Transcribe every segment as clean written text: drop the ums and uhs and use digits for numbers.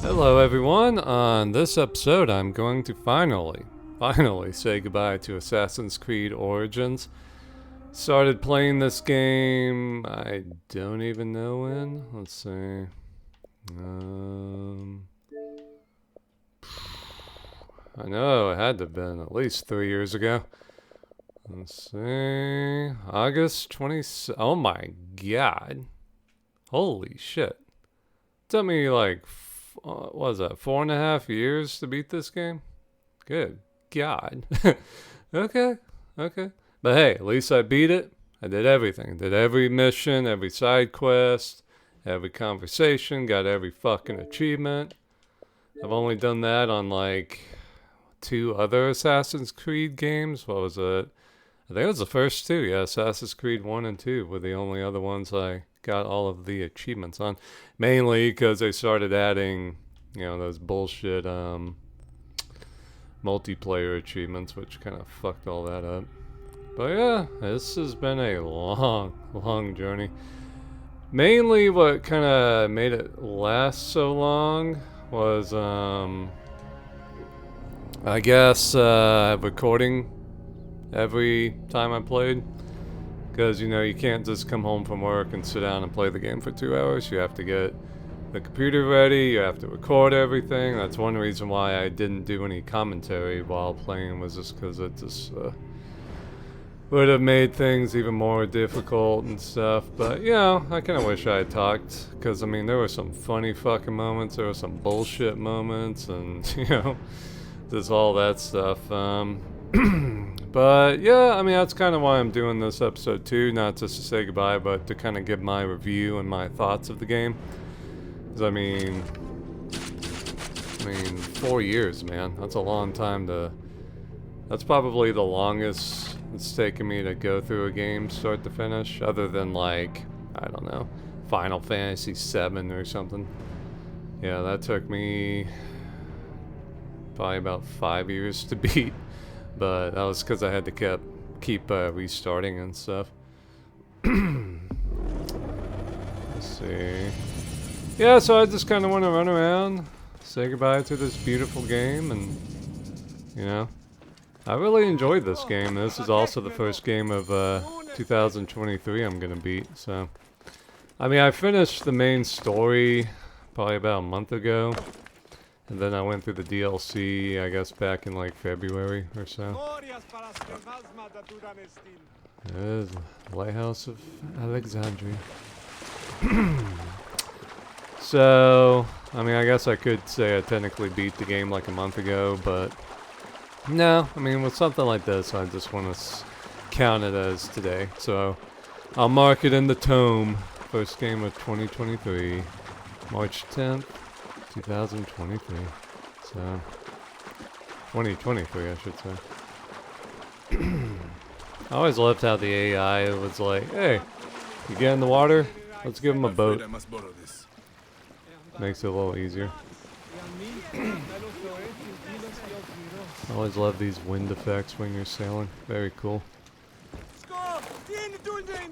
Hello everyone, on this episode I'm going to finally say goodbye to Assassin's Creed Origins. Started playing this game, I don't even know when, let's see. I know it had to have been at least 3 years ago. Let's see, August 20, oh my god. Holy shit. Took me like what was that, 4.5 years to beat this game? Good God. Okay. But hey, at least I beat it. I did everything. Did every mission, every side quest, every conversation, got every fucking achievement. I've only done that on like 2 other Assassin's Creed games. What was it? I think it was the first 2. Yeah, Assassin's Creed 1 and 2 were the only other ones I got all of the achievements on. Mainly because they started adding, those bullshit multiplayer achievements, which kind of fucked all that up. But yeah, this has been a long journey. Mainly what kind of made it last so long was, I guess, recording every time I played. Because, you can't just come home from work and sit down and play the game for 2 hours. You have to get the computer ready, you have to record everything. That's one reason why I didn't do any commentary while playing, was just because it just would have made things even more difficult and stuff. But, I kind of wish I had talked. Because, there were some funny fucking moments, there were some bullshit moments, and, just all that stuff. But yeah, that's kind of why I'm doing this episode too, not just to say goodbye, but to kind of give my review and my thoughts of the game. Because 4 years, man, that's a long time that's probably the longest it's taken me to go through a game start to finish, other than like, I don't know, Final Fantasy VII or something. Yeah, that took me probably about 5 years to beat. But that was because I had to keep restarting and stuff. Let's see. Yeah, so I just kind of want to run around, say goodbye to this beautiful game, and, I really enjoyed this game. This is also the first game of 2023 I'm going to beat, so. I finished the main story probably about a month ago. And then I went through the DLC, I guess, back in like February or so. There's the Lighthouse of Alexandria. So, I guess I could say I technically beat the game like a month ago, but no, with something like this, I just want to count it as today. So, I'll mark it in the tome. First game of 2023, March 10th. 2023, so 2023 I should say. I always loved how the AI was like, hey, you get in the water, let's give him a boat. Makes it a little easier. I always love these wind effects when you're sailing, very cool.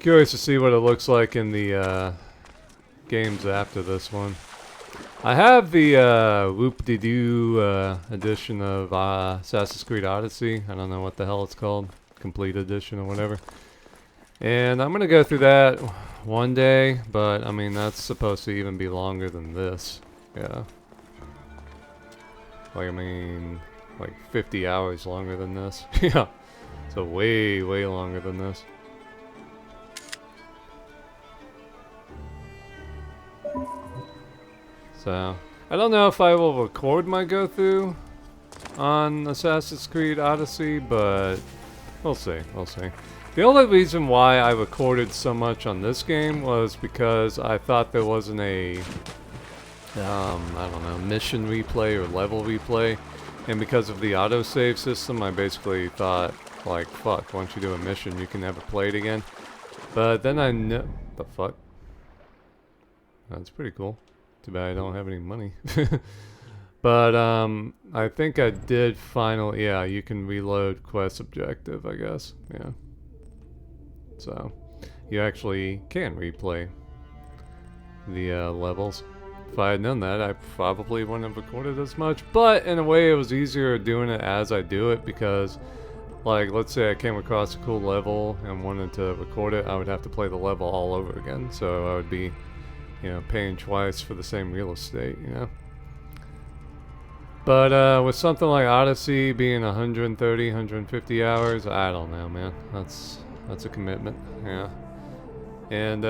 Curious to see what it looks like in the games after this one. I have the whoop-de-doo edition of Assassin's Creed Odyssey. I don't know what the hell it's called. Complete edition or whatever. And I'm going to go through that one day, but that's supposed to even be longer than this. Yeah. Like 50 hours longer than this. Yeah. So way longer than this. So, I don't know if I will record my go-through on Assassin's Creed Odyssey, but we'll see. The only reason why I recorded so much on this game was because I thought there wasn't a, I don't know, mission replay or level replay, and because of the autosave system, I basically thought, like, fuck, once you do a mission, you can never play it again. But then I know, the fuck? That's pretty cool. Too bad I don't have any money. But I think I did finally, yeah, you can reload quest objective, I guess. Yeah. So you actually can replay the levels. If I had known that, I probably wouldn't have recorded as much. But in a way, it was easier doing it as I do it because, like, let's say I came across a cool level and wanted to record it, I would have to play the level all over again. So I would be, you know, paying twice for the same real estate, you know. But with something like Odyssey being 130, 150 hours, I don't know, man. That's a commitment, yeah. And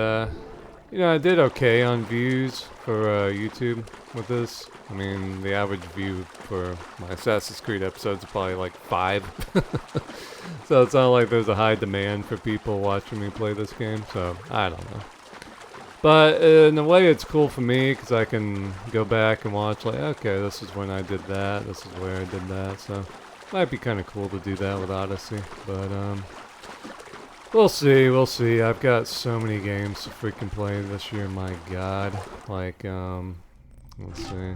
you know, I did okay on views for YouTube with this. I mean, the average view for my Assassin's Creed episodes is probably like 5. So it's not like there's a high demand for people watching me play this game, so I don't know. But in a way it's cool for me because I can go back and watch like, okay, this is when I did that, this is where I did that, so it might be kind of cool to do that with Odyssey, but we'll see, we'll see. I've got so many games to freaking play this year, my god. Like, let's see.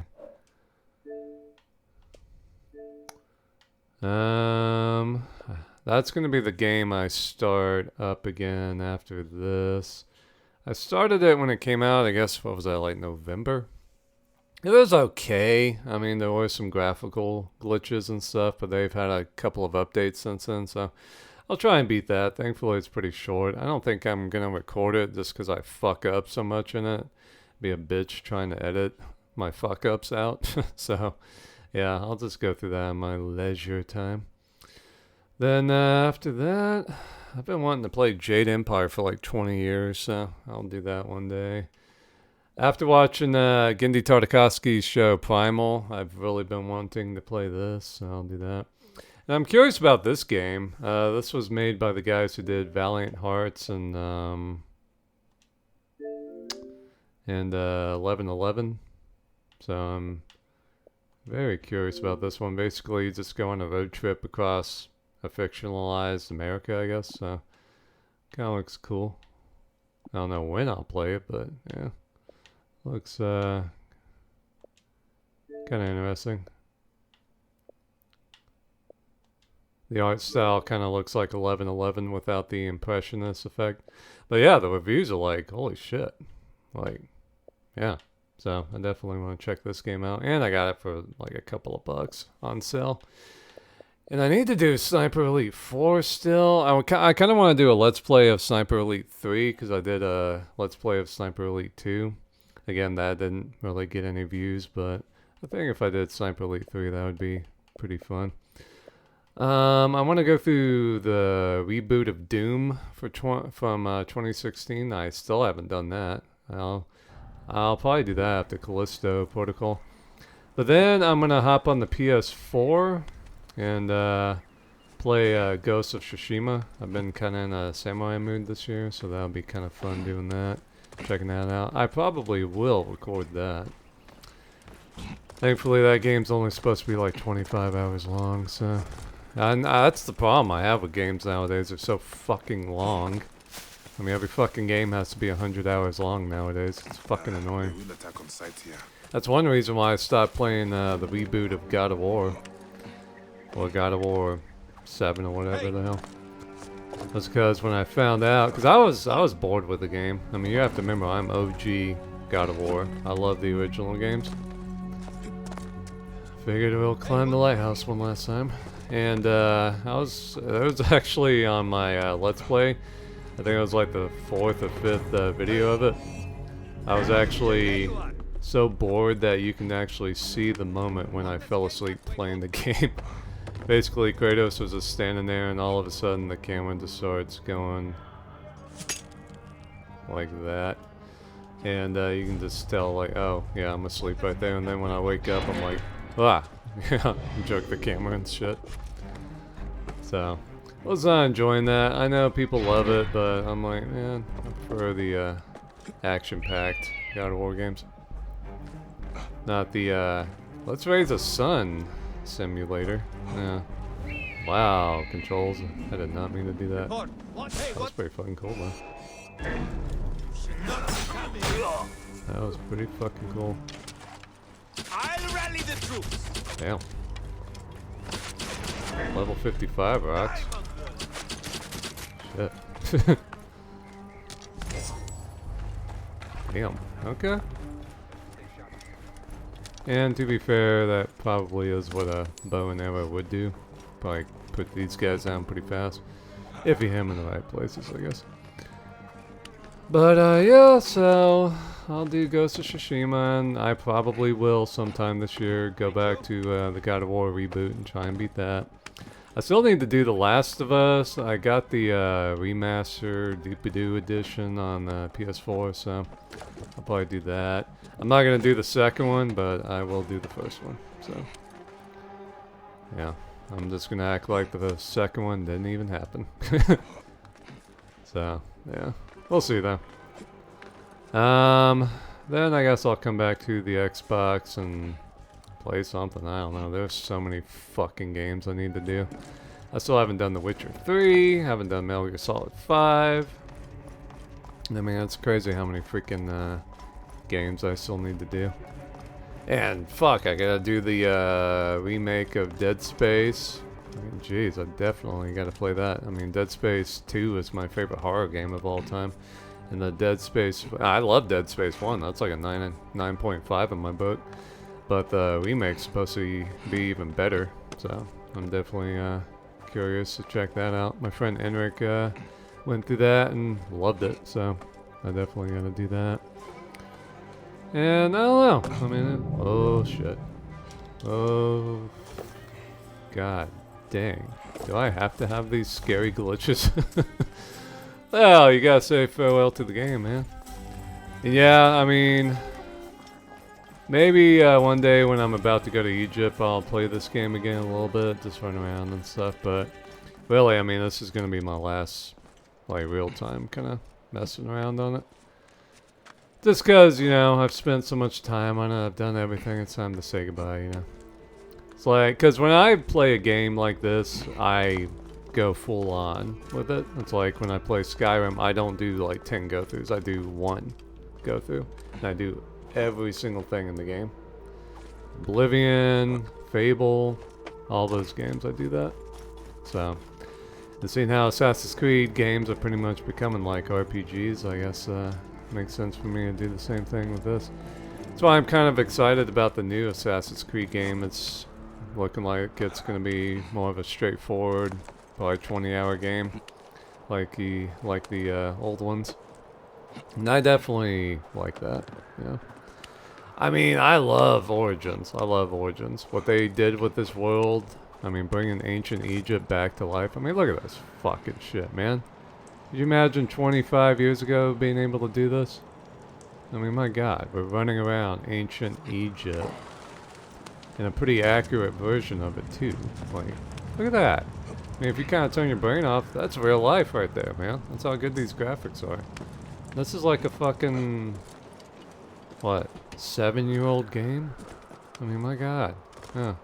That's gonna be the game I start up again after this. I started it when it came out, I guess, what was that, like November? It was okay. I mean, there were some graphical glitches and stuff, but they've had a couple of updates since then, so I'll try and beat that. Thankfully, it's pretty short. I don't think I'm going to record it just because I fuck up so much in it. Be a bitch trying to edit my fuck ups out. So, yeah, I'll just go through that in my leisure time. Then after that, I've been wanting to play Jade Empire for like 20 years, so I'll do that one day. After watching Genndy Tartakovsky's show Primal, I've really been wanting to play this, so I'll do that. And I'm curious about this game. This was made by the guys who did Valiant Hearts and 1111. So I'm very curious about this one. Basically, you just go on a road trip across a fictionalized America, I guess. So kind of looks cool. I don't know when I'll play it, but yeah, looks kind of interesting. The art style kind of looks like 1111 without the impressionist effect. But yeah, the reviews are like, holy shit. Like, yeah. So I definitely want to check this game out. And I got it for like a couple of bucks on sale. And I need to do Sniper Elite 4 still. I kind of want to do a Let's Play of Sniper Elite 3 because I did a Let's Play of Sniper Elite 2. Again, that didn't really get any views, but I think if I did Sniper Elite 3, that would be pretty fun. I want to go through the reboot of Doom from 2016. I still haven't done that. I'll probably do that after Callisto Protocol. But then I'm going to hop on the PS4 and play Ghost of Tsushima. I've been kind of in a samurai mood this year, so that'll be kind of fun doing that. Checking that out. I probably will record that. Thankfully, that game's only supposed to be like 25 hours long, so... And that's the problem I have with games nowadays. They're so fucking long. I mean, every fucking game has to be 100 hours long nowadays. It's fucking annoying. That's one reason why I stopped playing the reboot of God of War. Or God of War 7 or whatever the hell. That's because when I found out... Because I was bored with the game. I mean, you have to remember, I'm OG God of War. I love the original games. Figured we'll climb the lighthouse one last time. And it was actually on my Let's Play. I think it was like the 4th or 5th video of it. I was actually so bored that you can actually see the moment when I fell asleep playing the game. Basically, Kratos was just standing there and all of a sudden the camera just starts going like that. And you can just tell like, oh yeah, I'm asleep right there. And then when I wake up, I'm like, ah. Yeah, jerk the camera and shit. So, I was not enjoying that. I know people love it, but I'm like, man, I prefer the action-packed God of War games. Not the Let's Raise a Sun simulator. Yeah. Wow, controls. I did not mean to do that. That was pretty fucking cool, though. That was pretty fucking cool. I'll rally the troops. Damn. Level 55 rocks. Shit. Damn. Okay. And to be fair, that probably is what a bow and arrow would do. Probably put these guys down pretty fast. If you hit them in the right places, I guess. But yeah, so I'll do Ghost of Tsushima, and I probably will sometime this year go back to the God of War reboot and try and beat that. I still need to do The Last of Us. I got the remastered Deep-a-Doo edition on PS4, so I'll probably do that. I'm not going to do the second one, but I will do the first one, so yeah. I'm just going to act like the second one didn't even happen. So, yeah. We'll see though. Then I guess I'll come back to the Xbox and play something. I don't know. There's so many fucking games I need to do. I still haven't done The Witcher 3. Haven't done Metal Gear Solid 5. I mean, it's crazy how many freaking games I still need to do. And fuck, I gotta do the remake of Dead Space. I mean, jeez, I definitely gotta play that. I mean, Dead Space 2 is my favorite horror game of all time. And the Dead Space, I love Dead Space 1. That's like a 9.5 in my book. But the remake's supposed to be even better. So I'm definitely curious to check that out. My friend Enric went through that and loved it. So I definitely gotta do that. And I don't know. I mean, oh shit. Oh, god dang. Do I have to have these scary glitches? Well, you gotta say farewell to the game, man. And yeah, I mean, maybe one day when I'm about to go to Egypt, I'll play this game again a little bit, just run around and stuff. But really, I mean, this is gonna be my last, like, real time kind of messing around on it. Just cause, you know, I've spent so much time on it, I've done everything, it's time to say goodbye, you know. It's like, cause when I play a game like this, I go full on with it. It's like when I play Skyrim, I don't do like 10 go-throughs, I do 1 go-through. And I do every single thing in the game. Oblivion, Fable, all those games, I do that. So, and seeing how Assassin's Creed games are pretty much becoming like RPGs, I guess makes sense for me to do the same thing with this. That's why I'm kind of excited about the new Assassin's Creed game. It's looking like it's going to be more of a straightforward, probably 20-hour game, like the old ones. And I definitely like that. Yeah. I mean, I love Origins. I love Origins. What they did with this world. I mean, bringing ancient Egypt back to life. I mean, look at this fucking shit, man. Could you imagine 25 years ago being able to do this? I mean, my god, we're running around ancient Egypt. And a pretty accurate version of it, too. Like, look at that. I mean, if you kind of turn your brain off, that's real life right there, man. That's how good these graphics are. This is like a fucking, what, 7-year-old game? I mean, my god. Yeah.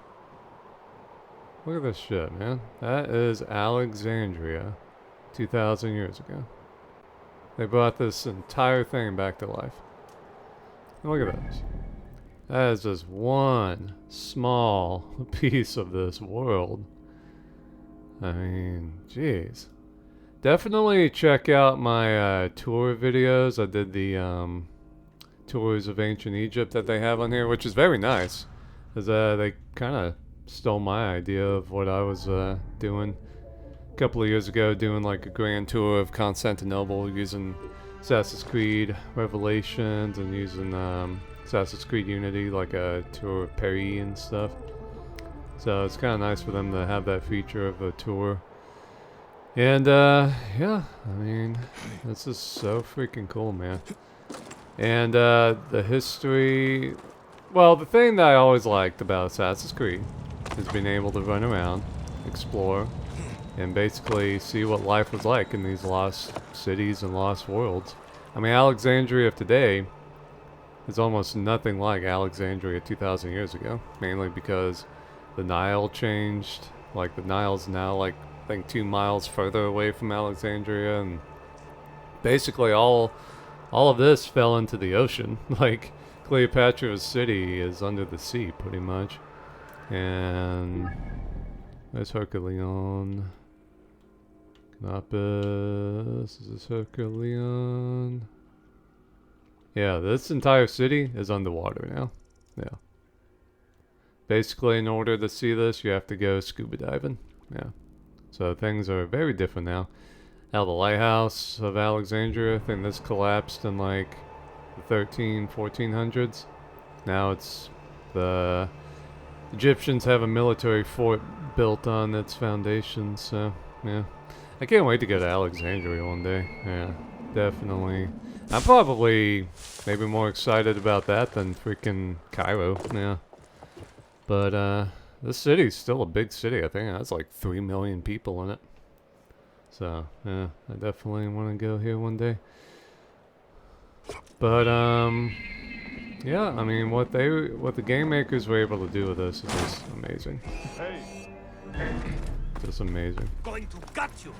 Look at this shit, man. That is Alexandria 2,000 years ago. They brought this entire thing back to life. Look at this. That is just one small piece of this world. I mean, jeez. Definitely check out my tour videos. I did the tours of ancient Egypt that they have on here, which is very nice. Because they kind of stole my idea of what I was doing a couple of years ago, doing like a grand tour of Constantinople using Assassin's Creed Revelations and using Assassin's Creed Unity, like a tour of Paris and stuff. So it's kind of nice for them to have that feature of a tour. And yeah, I mean, this is so freaking cool, man. And the history, well, the thing that I always liked about Assassin's Creed is being able to run around, explore, and basically see what life was like in these lost cities and lost worlds. I mean, Alexandria of today is almost nothing like Alexandria 2,000 years ago, mainly because the Nile changed. Like, the Nile's now, like, I think 2 miles further away from Alexandria, and basically all of this fell into the ocean. Like, Cleopatra's city is under the sea, pretty much. And there's Herculeon. Canopus. Is this Herculeon? Yeah, this entire city is underwater now. Yeah. basically in order to see this, you have to go scuba diving. Yeah. So things are very different now. Now the lighthouse of Alexandria, I think this collapsed in like the 1400s. Now it's the Egyptians have a military fort built on its foundation, so yeah. I can't wait to go to Alexandria one day. Yeah, definitely. I'm probably maybe more excited about that than freaking Cairo, yeah. But this city's still a big city. I think it has like 3 million people in it. So, yeah, I definitely want to go here one day. But yeah, I mean what the game makers were able to do with this is just amazing. Hey. Just amazing. Going to gut you.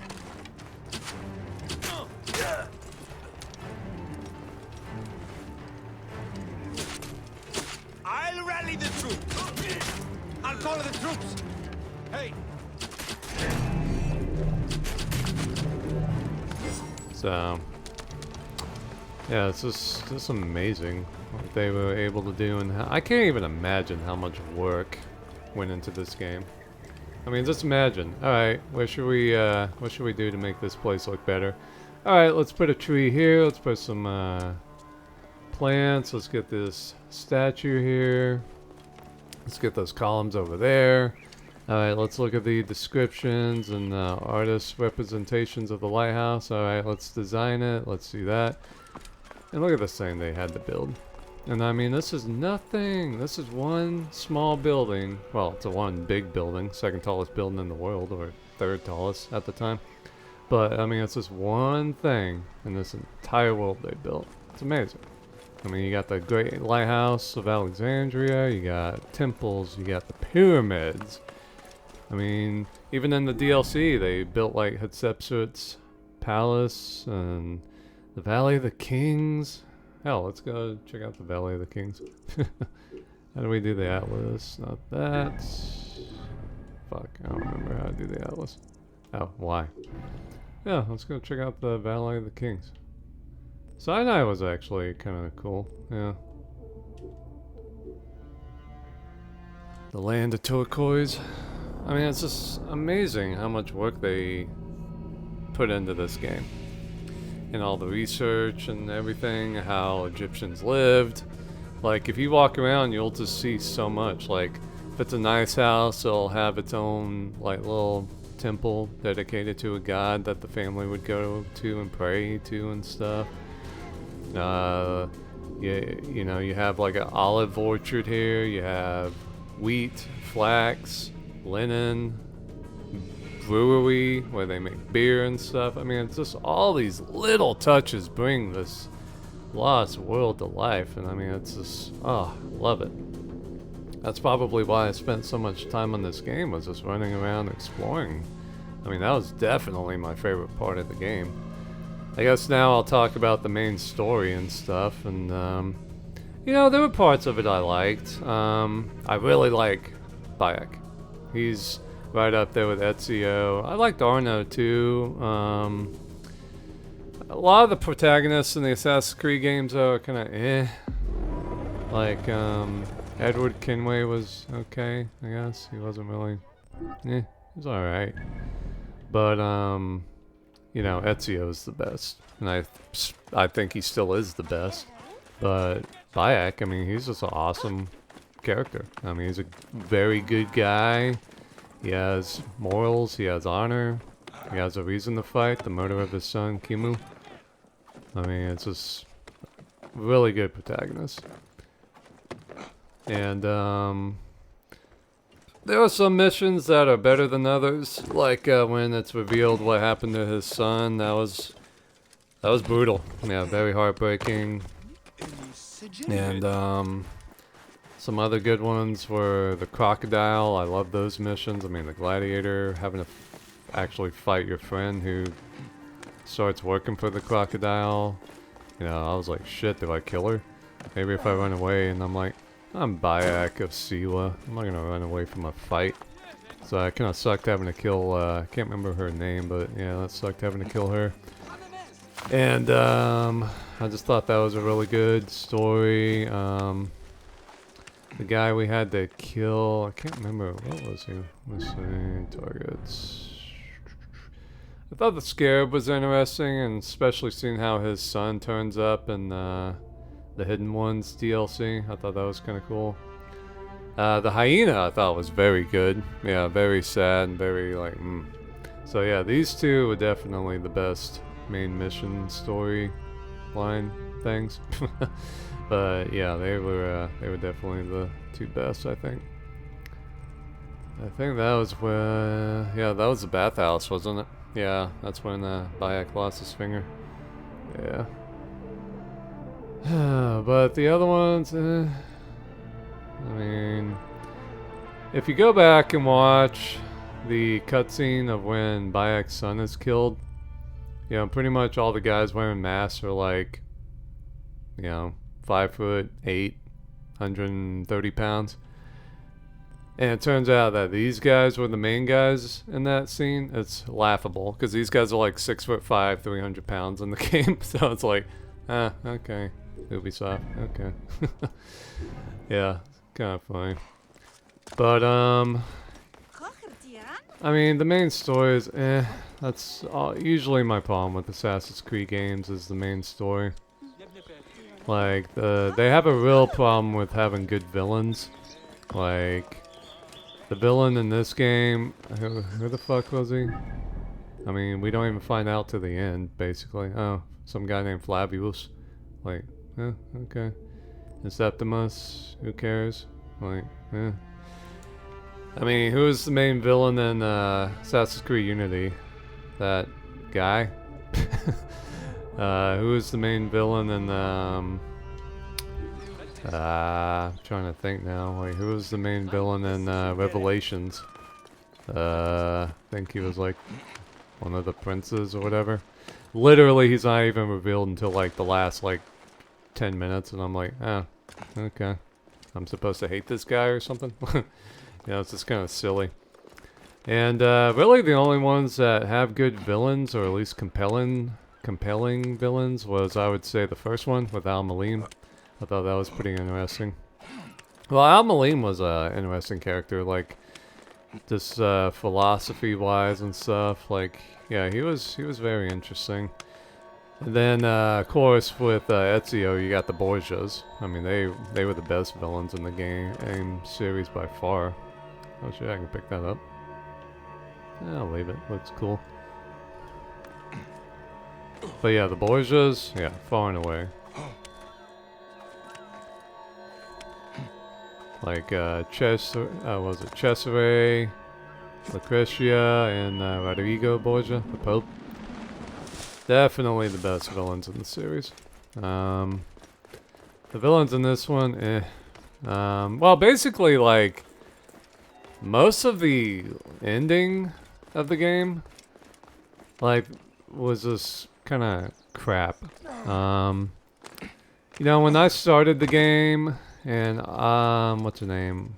I'll rally the troops. I'll call the troops. Hey. So yeah, it's just amazing what they were able to do, and I can't even imagine how much work went into this game. I mean, just imagine. All right, what should we do to make this place look better? All right, let's put a tree here. Let's put some plants. Let's get this statue here. Let's get those columns over there. All right, let's look at the descriptions and artist representations of the lighthouse. All right, let's design it. Let's see that. And look at this thing they had to build. And I mean, this is nothing. This is one small building. Well, it's a one big building, second tallest building in the world, or third tallest at the time. But I mean, it's just one thing in this entire world they built. It's amazing. I mean, you got the Great Lighthouse of Alexandria, you got temples, you got the pyramids. I mean, even in the DLC, they built like Hatshepsut's palace and the Valley of the Kings. Hell, let's go check out the Valley of the Kings. How do we do the Atlas? Not that. Fuck, I don't remember how to do the Atlas. Oh, why? Yeah, let's go check out the Valley of the Kings. Sinai was actually kind of cool, yeah. The land of turquoise. I mean, it's just amazing how much work they put into this game. And all the research and everything, how Egyptians lived. Like, if you walk around, you'll just see so much. Like, if it's a nice house, it'll have its own, like, little temple dedicated to a god that the family would go to and pray to and stuff. You know, you have, like, an olive orchard here. You have wheat, flax, linen, brewery where they make beer and stuff. I mean, it's just all these little touches bring this lost world to life, and I mean, it's just, oh, love it. That's probably why I spent so much time on this game, was just running around exploring. I mean, that was definitely my favorite part of the game. I guess now I'll talk about the main story and stuff, and you know, there were parts of it I liked. I really like Bayek. He's right up there with Ezio. I liked Arno too. A lot of the protagonists in the Assassin's Creed games though are kind of eh. Like Edward Kenway was okay, I guess. He wasn't really he was alright. But you know, Ezio's the best. And I think he still is the best. But Bayek, I mean, he's just an awesome character. I mean, he's a very good guy. He has morals, he has honor, he has a reason to fight, the murder of his son, Kimu. I mean, it's just really good protagonist. And, there are some missions that are better than others, like when it's revealed what happened to his son. That was brutal. Yeah, very heartbreaking. And, some other good ones were the crocodile. I love those missions. I mean, the gladiator, having to actually fight your friend who starts working for the crocodile. You know, I was like, shit, do I kill her? Maybe if I run away and I'm like, I'm Bayek of Siwa. I'm not gonna run away from a fight. So I kind of sucked having to kill, I can't remember her name, but yeah, that sucked having to kill her. And I just thought that was a really good story. the guy we had to kill. I can't remember, what was he? Let's see, targets. I thought the Scarab was interesting, and especially seeing how his son turns up in the Hidden Ones DLC. I thought that was kind of cool. The Hyena I thought was very good. Yeah, very sad and very like, So yeah, these two were definitely the best main mission story line things. But yeah, they were definitely the two best, I think. I think that was where, yeah, that was the bathhouse, wasn't it? Yeah, that's when Bayek lost his finger. Yeah. But the other ones, I mean, if you go back and watch the cutscene of when Bayek's son is killed, you know, pretty much all the guys wearing masks are like, you know, 5'8", 130 pounds. And it turns out that these guys were the main guys in that scene. It's laughable because these guys are like 6'5", 300 pounds in the game. So it's like, okay, Ubisoft, okay. Yeah, kind of funny. But I mean, the main story is, that's usually my problem with Assassin's Creed games is the main story. Like, they have a real problem with having good villains. Like, the villain in this game, who the fuck was he? I mean, we don't even find out to the end, basically. Oh, some guy named Flavius. Like, okay. And Septimus, who cares? Like, I mean, who's the main villain in Assassin's Creed Unity? That guy? Who is the main villain in, I'm trying to think now. Like, who was the main villain in Revelations? I think he was like one of the princes or whatever. Literally, he's not even revealed until like the last like 10 minutes, and I'm like, okay. I'm supposed to hate this guy or something? You know, it's just kind of silly. And really the only ones that have good villains, or at least compelling villains, was, I would say, the first one with Al-Malim. I thought that was pretty interesting. Well, Al-Malim was an interesting character, like, just philosophy-wise and stuff. Like, yeah, he was very interesting. And then, of course, with Ezio, you got the Borgias. I mean, they were the best villains in the game series by far. Oh shit, I can pick that up. Yeah, I'll leave it. Looks cool. But yeah, the Borgias, yeah, far and away. Like, was it Cesare, Lucretia, and Rodrigo Borgia, the Pope. Definitely the best villains in the series. The villains in this one, well, basically, like, most of the ending of the game, like, was just kind of crap. You know, when I started the game, and, what's her name?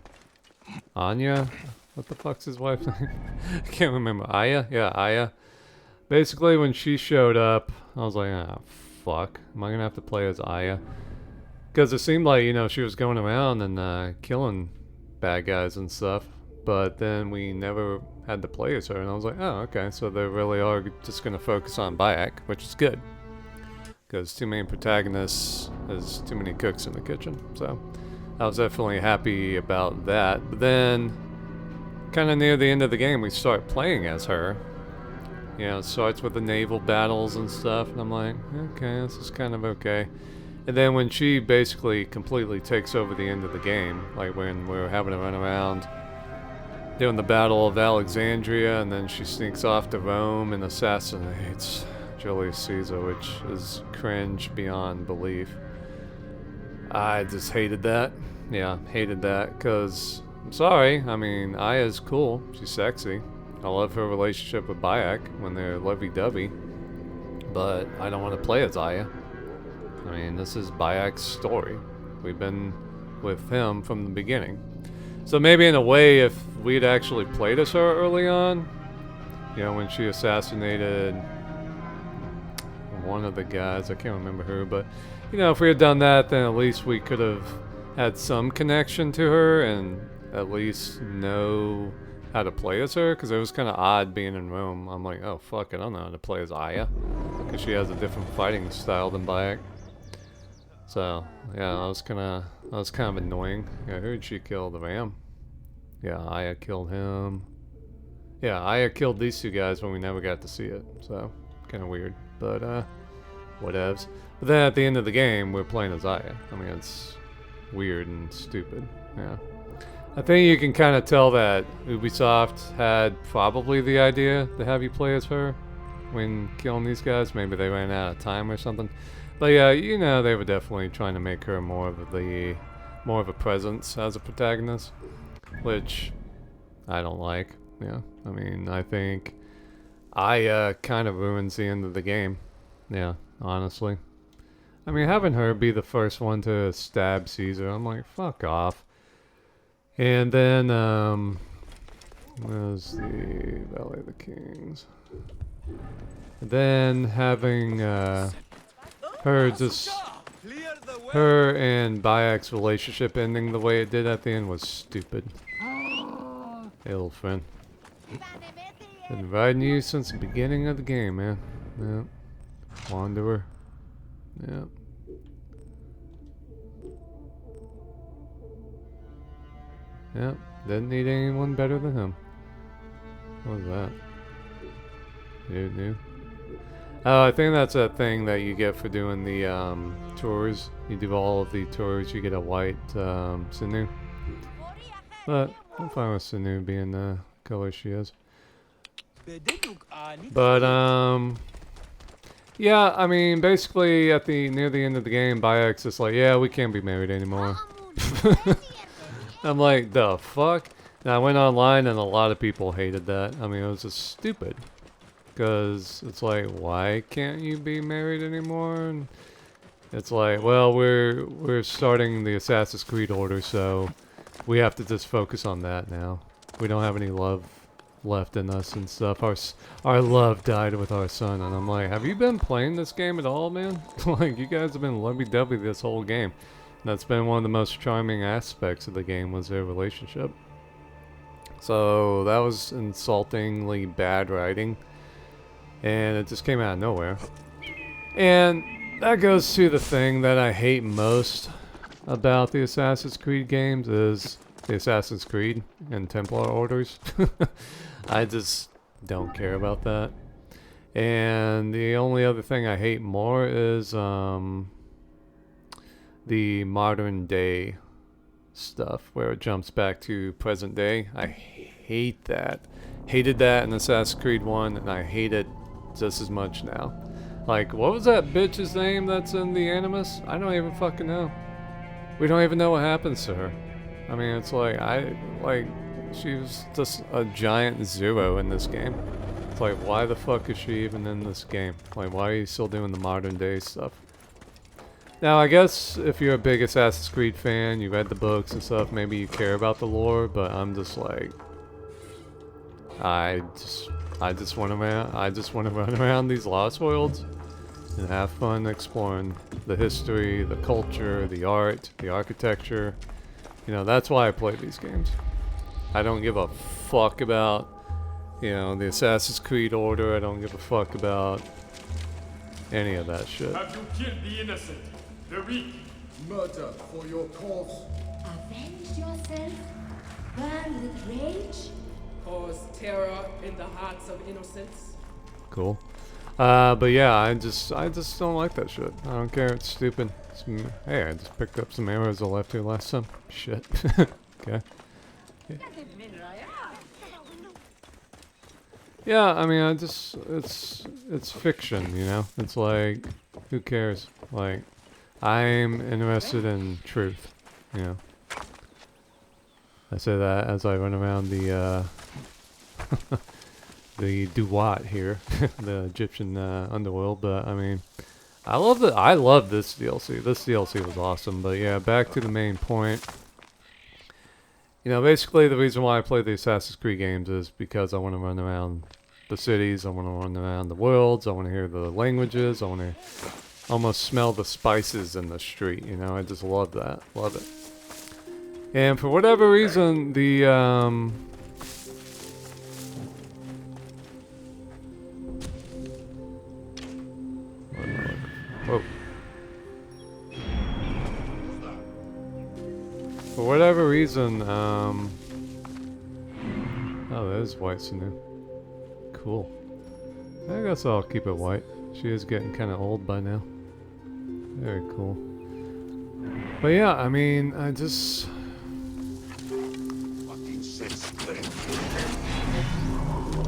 Anya? What the fuck's his wife's name? I can't remember. Aya? Yeah, Aya. Basically, when she showed up, I was like, fuck. Am I gonna have to play as Aya? Because it seemed like, you know, she was going around and killing bad guys and stuff. But then we never had to play as her, and I was like, oh, okay. So they really are just gonna focus on Bayek, which is good. Because too many protagonists is too many cooks in the kitchen. So I was definitely happy about that. But then, kind of near the end of the game, we start playing as her. You know, it starts with the naval battles and stuff, and I'm like, okay, this is kind of okay. And then when she basically completely takes over the end of the game, like when we were having to run around doing the Battle of Alexandria, and then she sneaks off to Rome and assassinates Julius Caesar, which is cringe beyond belief. I just hated that. Yeah, hated that, because, I'm sorry, I mean, Aya's cool, she's sexy. I love her relationship with Bayek when they're lovey-dovey, but I don't want to play as Aya. I mean, this is Bayek's story. We've been with him from the beginning. So maybe in a way, if we'd actually played as her early on, you know, when she assassinated one of the guys, I can't remember who, but, you know, if we had done that, then at least we could have had some connection to her and at least know how to play as her, because it was kind of odd being in Rome. I'm like, oh fuck, I don't know how to play as Aya, because she has a different fighting style than Bayek. So yeah, that was kind of annoying. Yeah, who did she kill? The Ram? Yeah, Aya killed him. Yeah, Aya killed these two guys when we never got to see it. So kind of weird, but whatevs. But then at the end of the game, we're playing as Aya. I mean, it's weird and stupid. Yeah. I think you can kind of tell that Ubisoft had probably the idea to have you play as her when killing these guys. Maybe they ran out of time or something. But yeah, you know, they were definitely trying to make her more of a presence as a protagonist, which I don't like. Yeah, I mean, I think kind of ruins the end of the game. Yeah, honestly. I mean, having her be the first one to stab Caesar, I'm like, fuck off. And then, where's the Valley of the Kings? And then having, her and Bayek's relationship ending the way it did at the end was stupid. Hey, old friend. Been riding you since the beginning of the game, man. Yeah. Wanderer. Yeah. Yep, didn't need anyone better than him. What was that? New. Oh, I think that's that thing that you get for doing the tours. You do all of the tours, you get a white Sinu. But I'm fine with Sinu being the color she is. But yeah, I mean, basically near the end of the game, Bayek's just like, yeah, we can't be married anymore. I'm like, the fuck? And I went online and a lot of people hated that. I mean, it was just stupid. Because it's like, why can't you be married anymore? And it's like, well, we're starting the Assassin's Creed order, so we have to just focus on that now. We don't have any love left in us and stuff. Our love died with our son. And I'm like, have you been playing this game at all, man? Like, you guys have been lovey-dovey this whole game. That's been one of the most charming aspects of the game, was their relationship. So that was insultingly bad writing, and it just came out of nowhere. And that goes to the thing that I hate most about the Assassin's Creed games, is the Assassin's Creed and Templar orders. I just don't care about that. And the only other thing I hate more is the modern day stuff where it jumps back to present day. I hate that. Hated that in Assassin's Creed 1, and I hate it just as much now. Like, what was that bitch's name that's in the Animus? I don't even fucking know. We don't even know what happens to her. I mean, it's like, she was just a giant zero in this game. It's like, why the fuck is she even in this game? Like, why are you still doing the modern day stuff? Now, I guess if you're a big Assassin's Creed fan, you read the books and stuff, maybe you care about the lore, but I'm just like, I just want to run around these Lost Worlds and have fun exploring the history, the culture, the art, the architecture. You know, that's why I play these games. I don't give a fuck about, you know, the Assassin's Creed order. I don't give a fuck about any of that shit. Have you killed the innocent? The weak? Murder for your cause. Avenge yourself? Burn with rage? Cause terror in the hearts of innocents? Cool. But yeah, I just don't like that shit. I don't care. It's stupid. Hey, I just picked up some arrows I left here last time. Shit. Okay. Yeah, I mean, it's fiction, you know? It's like, who cares? Like, I'm interested in truth, you know? I say that as I run around the, the Duat here, the Egyptian underworld, but I mean, I love this DLC. This DLC was awesome, but yeah, back to the main point. You know, basically the reason why I play the Assassin's Creed games is because I want to run around the cities, I want to run around the worlds, I want to hear the languages, I want to almost smell the spices in the street, you know? I just love that. Love it. And for whatever reason, the whoa. For whatever reason, oh, there's white Sanu. Cool. I guess I'll keep it white. She is getting kind of old by now. Very cool. But yeah, I mean, I just...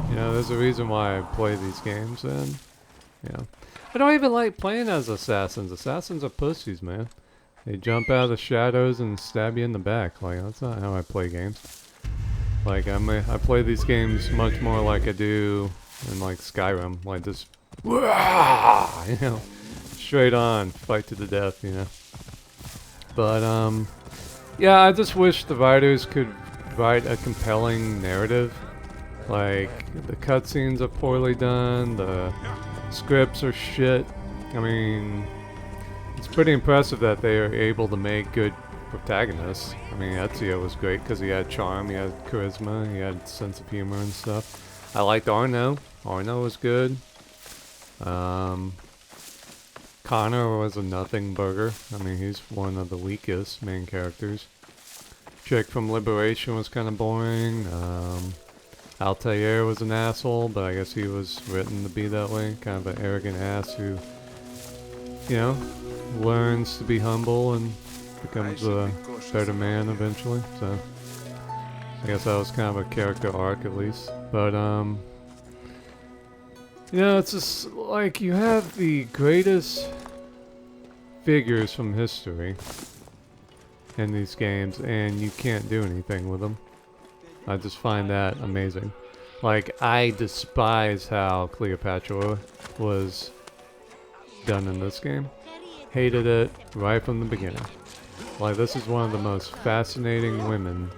You know, there's a reason why I play these games, and... Yeah. I don't even like playing as assassins. Assassins are pussies, man. They jump out of the shadows and stab you in the back. Like, that's not how I play games. Like, I play these games much more like I do in, like, Skyrim. Like, just... You know, straight on, fight to the death, you know. But, yeah, I just wish the writers could write a compelling narrative. Like, the cutscenes are poorly done, the scripts are shit. I mean, it's pretty impressive that they are able to make good protagonists. I mean, Ezio was great because he had charm, he had charisma, he had sense of humor and stuff. I liked Arno. Arno was good. Connor was a nothing burger. I mean, he's one of the weakest main characters. Chick from Liberation was kind of boring. Altair was an asshole, but I guess he was written to be that way. Kind of an arrogant ass who, you know, learns to be humble and becomes a better man eventually. So, I guess that was kind of a character arc at least. But, you know, it's just like you have the greatest figures from history in these games and you can't do anything with them. I just find that amazing. Like, I despise how Cleopatra was done in this game. Hated it right from the beginning. Like, this is one of the most fascinating women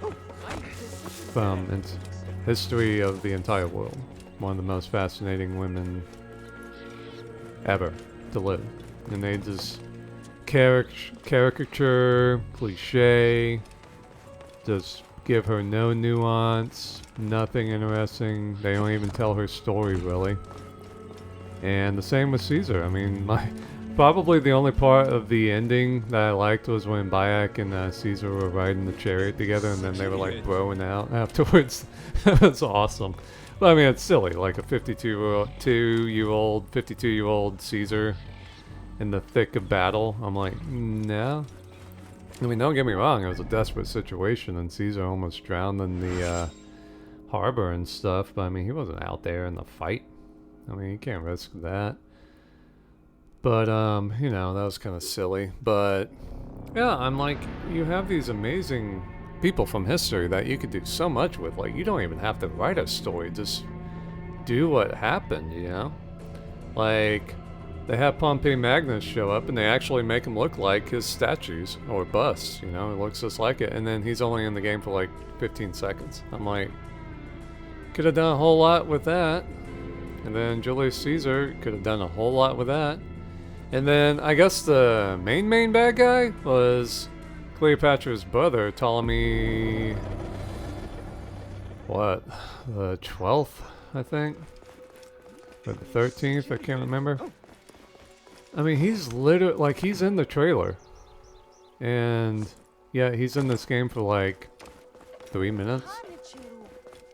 from history of the entire world. One of the most fascinating women ever to live. And they just caricature, cliche, just give her no nuance, nothing interesting. They don't even tell her story really. And the same with Caesar. I mean, probably the only part of the ending that I liked was when Bayek and Caesar were riding the chariot together and then they were like broing out afterwards. That's awesome. But I mean, it's silly, like a 52-year-old Caesar in the thick of battle. I'm like, no. I mean, don't get me wrong, it was a desperate situation and Caesar almost drowned in the harbor and stuff, but I mean, he wasn't out there in the fight. I mean, you can't risk that. But, you know, that was kind of silly. But, yeah, I'm like, you have these amazing people from history that you could do so much with. Like, you don't even have to write a story, just do what happened, you know? Like, they have Pompey Magnus show up and they actually make him look like his statues or busts, you know? It looks just like it. And then he's only in the game for like 15 seconds. I'm like, could have done a whole lot with that. And then Julius Caesar could have done a whole lot with that. And then I guess the main bad guy was Cleopatra's brother, Ptolemy, what, the 12th, I think? Or the 13th, I can't remember. I mean, he's literally, like, he's in the trailer. And, yeah, he's in this game for like 3 minutes.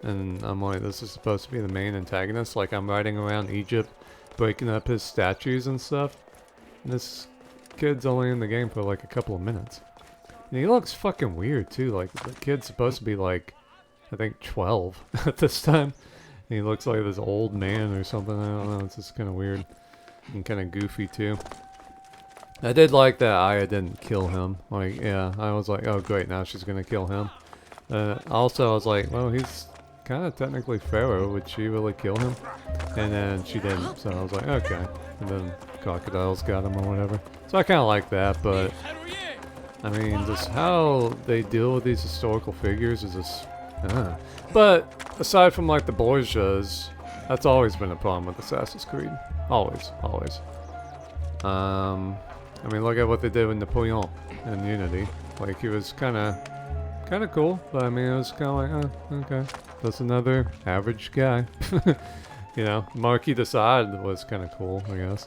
And I'm like, this is supposed to be the main antagonist. Like, I'm riding around Egypt, breaking up his statues and stuff. And this kid's only in the game for like a couple of minutes. And he looks fucking weird too. Like, the kid's supposed to be like, I think 12 at this time. And he looks like this old man or something. I don't know. It's just kind of weird. And kind of goofy too. I did like that Aya didn't kill him. Like, yeah, I was like, oh great, now she's gonna kill him. Also, I was like, well, he's kind of technically Pharaoh. Would she really kill him? And then she didn't. So I was like, okay. And then crocodiles got him or whatever. So I kind of like that, but I mean, just how they deal with these historical figures is just... But aside from like the Borgias, that's always been a problem with Assassin's Creed. Always. I mean, look at what they did with Napoleon in Unity. Like, he was kind of kind of cool, but I mean, it was kind of like, oh, okay. That's another average guy. You know, Marquis de Sade was kind of cool, I guess.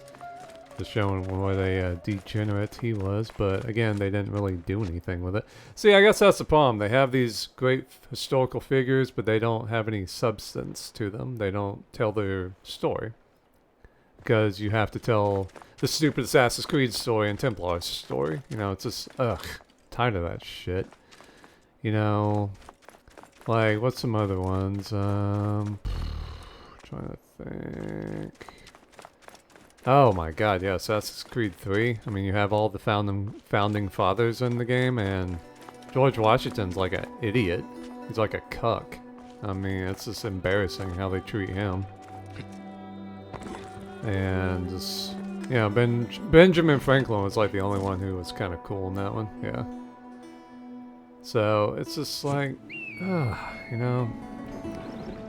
Just showing what a degenerate he was, but again, they didn't really do anything with it. See, I guess that's the problem. They have these great historical figures, but they don't have any substance to them. They don't tell their story. Because you have to tell the stupid Assassin's Creed story and Templar story. You know, it's just, ugh, tired of that shit. You know, like, what's some other ones? Trying to think. Oh my god, yeah, Assassin's Creed 3. I mean, you have all the founding fathers in the game, and George Washington's like an idiot. He's like a cuck. I mean, it's just embarrassing how they treat him. And just, you know, Benjamin Franklin was like the only one who was kind of cool in that one, yeah. So, it's just like, you know,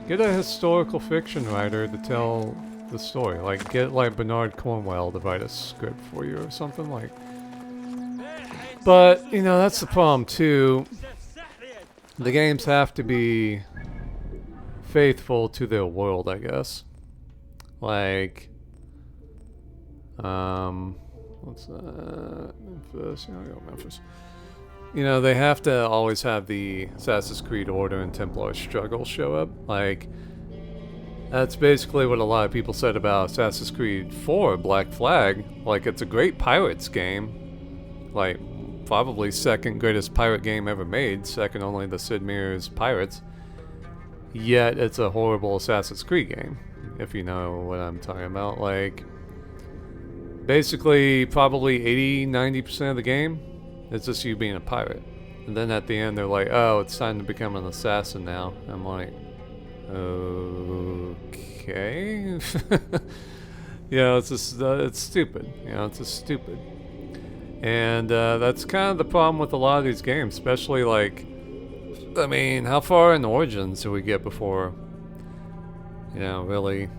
get a historical fiction writer to tell the story. Like, get like Bernard Cornwell to write a script for you or something like. But, you know, that's the problem too. The games have to be faithful to their world, I guess. Like, what's that? Memphis, yeah, I go Memphis. You know, they have to always have the Assassin's Creed Order and Templar struggle show up. Like, that's basically what a lot of people said about Assassin's Creed 4, Black Flag. Like, it's a great pirates game. Like, probably second greatest pirate game ever made, second only to Sid Meier's Pirates. Yet, it's a horrible Assassin's Creed game, if you know what I'm talking about. Like, basically, probably 80-90% of the game, it's just you being a pirate. And then at the end, they're like, oh, it's time to become an assassin now. I'm like, okay. You know, it's just, it's stupid. You know, it's just stupid. And that's kind of the problem with a lot of these games, especially like, I mean, how far in Origins do we get before, you know, really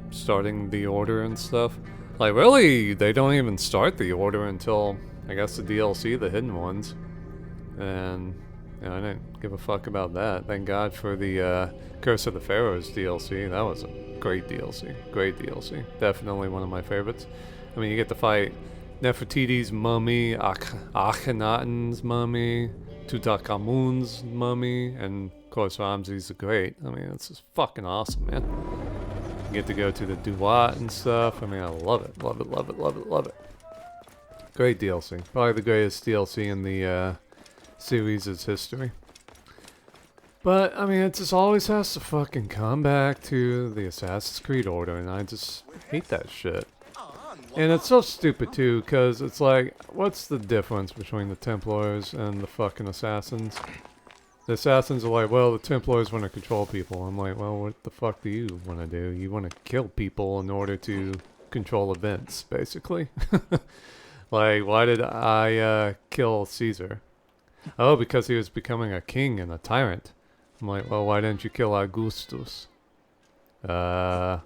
starting the Order and stuff? Like, really, they don't even start the Order until, I guess, the DLC, the hidden ones. And, you know, I didn't give a fuck about that. Thank God for the Curse of the Pharaohs DLC. That was a great DLC. Great DLC. Definitely one of my favorites. I mean, you get to fight Nefertiti's mummy, Akhenaten's mummy, Tutankhamun's mummy, and of course Ramses the Great. I mean, it's just fucking awesome, man. You get to go to the Duat and stuff. I mean, I love it, love it, love it, love it, love it. Great DLC. Probably the greatest DLC in the series' history. But, I mean, it just always has to fucking come back to the Assassin's Creed Order, and I just hate that shit. And it's so stupid, too, because it's like, what's the difference between the Templars and the fucking Assassins? The Assassins are like, well, the Templars want to control people. I'm like, well, what the fuck do you want to do? You want to kill people in order to control events, basically. Like, why did I kill Caesar? Oh, because he was becoming a king and a tyrant. I'm like, well, why didn't you kill Augustus? Yeah.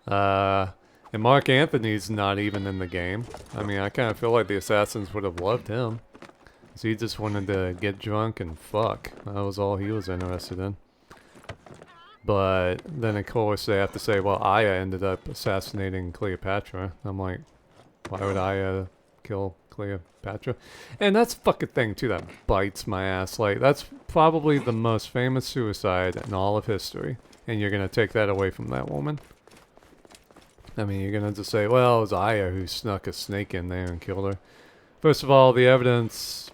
And Mark Antony's not even in the game. I mean, I kind of feel like the Assassins would have loved him. So he just wanted to get drunk and fuck. That was all he was interested in. But then, of course, they have to say, well, Aya ended up assassinating Cleopatra. I'm like, why would Aya kill Cleopatra? And that's a fucking thing, too, that bites my ass. Like, that's probably the most famous suicide in all of history. And you're going to take that away from that woman? I mean, you're going to just say, well, it was Aya who snuck a snake in there and killed her. First of all, the evidence,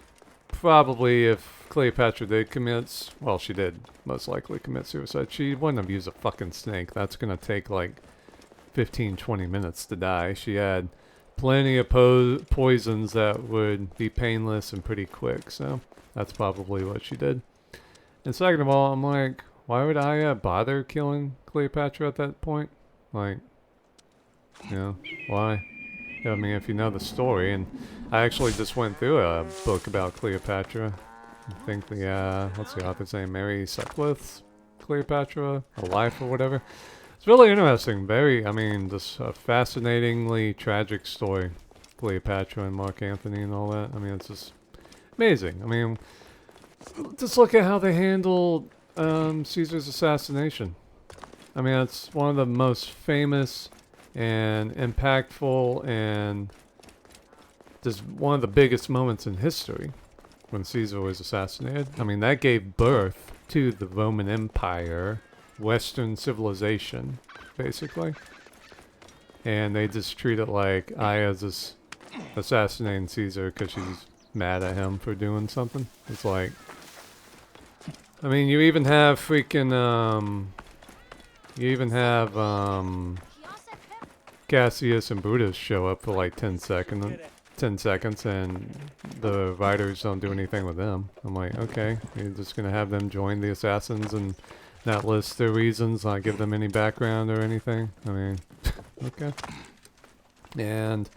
probably if Cleopatra did commit, well, she did most likely commit suicide. She wouldn't have used a fucking snake. That's going to take like 15-20 minutes to die. She had plenty of poisons that would be painless and pretty quick, so that's probably what she did. And second of all, I'm like, why would I bother killing Cleopatra at that point? Like, you know, why? I mean, if you know the story, and I actually just went through a book about Cleopatra. I think the, what's the author's name? Mary Sutcliffe's Cleopatra, A Life or whatever. It's really interesting. Very, I mean, just a fascinatingly tragic story. Cleopatra and Mark Antony and all that. I mean, it's just amazing. I mean, just look at how they handled Caesar's assassination. I mean, it's one of the most famous and impactful and just one of the biggest moments in history when Caesar was assassinated. I mean, that gave birth to the Roman Empire, Western civilization, basically. And they just treat it like Aya's just assassinating Caesar because she's mad at him for doing something. It's like, I mean, you even have freaking, Cassius and Brutus show up for like 10 seconds, and the riders don't do anything with them. I'm like, okay, you're just gonna have them join the assassins and not list their reasons, not give them any background or anything. I mean, okay. And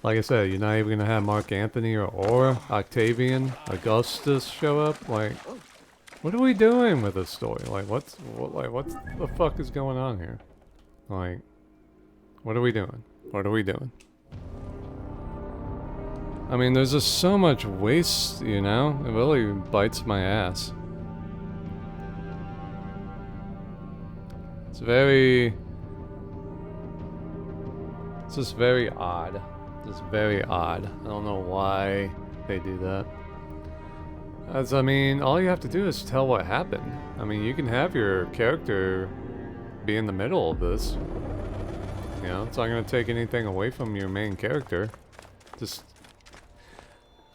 like I said, you're not even gonna have Mark Antony or Octavian, Augustus show up. Like, what are we doing with this story? Like, what the fuck is going on here? Like, what are we doing? What are we doing? I mean, there's just so much waste, you know? It really bites my ass. It's just very odd. Just very odd. I don't know why they do that. As I mean, all you have to do is tell what happened. I mean, you can have your character be in the middle of this. You know, it's not going to take anything away from your main character. Just,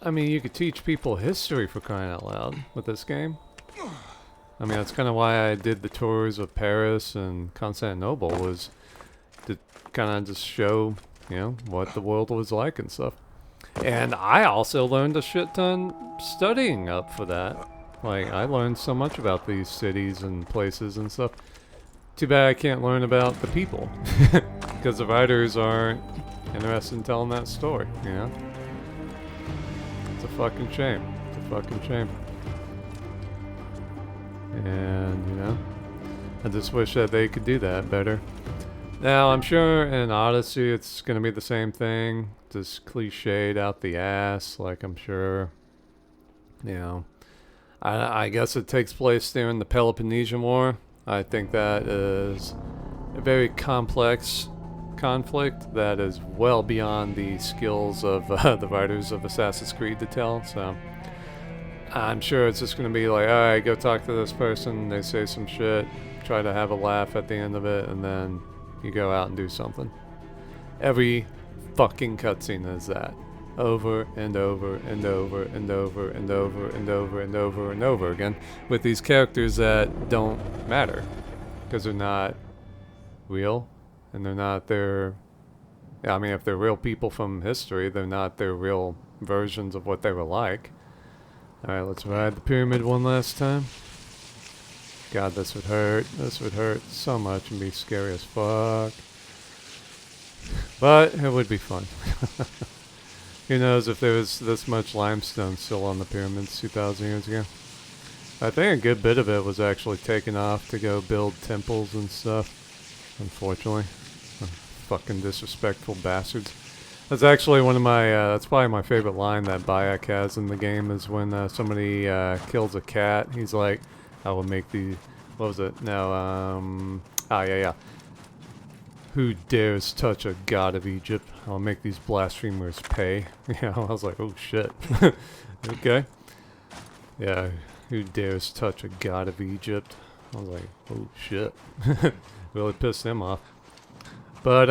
I mean, you could teach people history for crying out loud with this game. I mean, that's kind of why I did the tours of Paris and Constantinople, was to kind of just show, you know, what the world was like and stuff. And I also learned a shit ton studying up for that. Like, I learned so much about these cities and places and stuff. Too bad I can't learn about the people. Because the writers aren't interested in telling that story, you know? It's a fucking shame. It's a fucking shame. And, you know, I just wish that they could do that better. Now, I'm sure in Odyssey it's going to be the same thing. Just cliched out the ass, like I'm sure, you know. I guess it takes place during the Peloponnesian War. I think that is a very complex conflict that is well beyond the skills of the writers of Assassin's Creed to tell, so I'm sure it's just going to be like, alright, go talk to this person, they say some shit, try to have a laugh at the end of it, and then you go out and do something. Every fucking cutscene is that. Over and over and over and over and over and over and over and over again, with these characters that don't matter, because they're not real, and they're not their, I mean, if they're real people from history, they're not their real versions of what they were like. Alright, let's ride the pyramid one last time. God, this would hurt. This would hurt so much and be scary as fuck. But it would be fun. Who knows if there was this much limestone still on the pyramids 2,000 years ago. I think a good bit of it was actually taken off to go build temples and stuff. Unfortunately. Fucking disrespectful bastards. That's actually one of my, that's probably my favorite line that Bayek has in the game, is when somebody kills a cat. He's like, I will make the, what was it? No, yeah. Who dares touch a god of Egypt? I'll make these blasphemers pay. Yeah, I was like, oh shit. Okay. Yeah, who dares touch a god of Egypt? I was like, oh shit. Really pissed him off. But,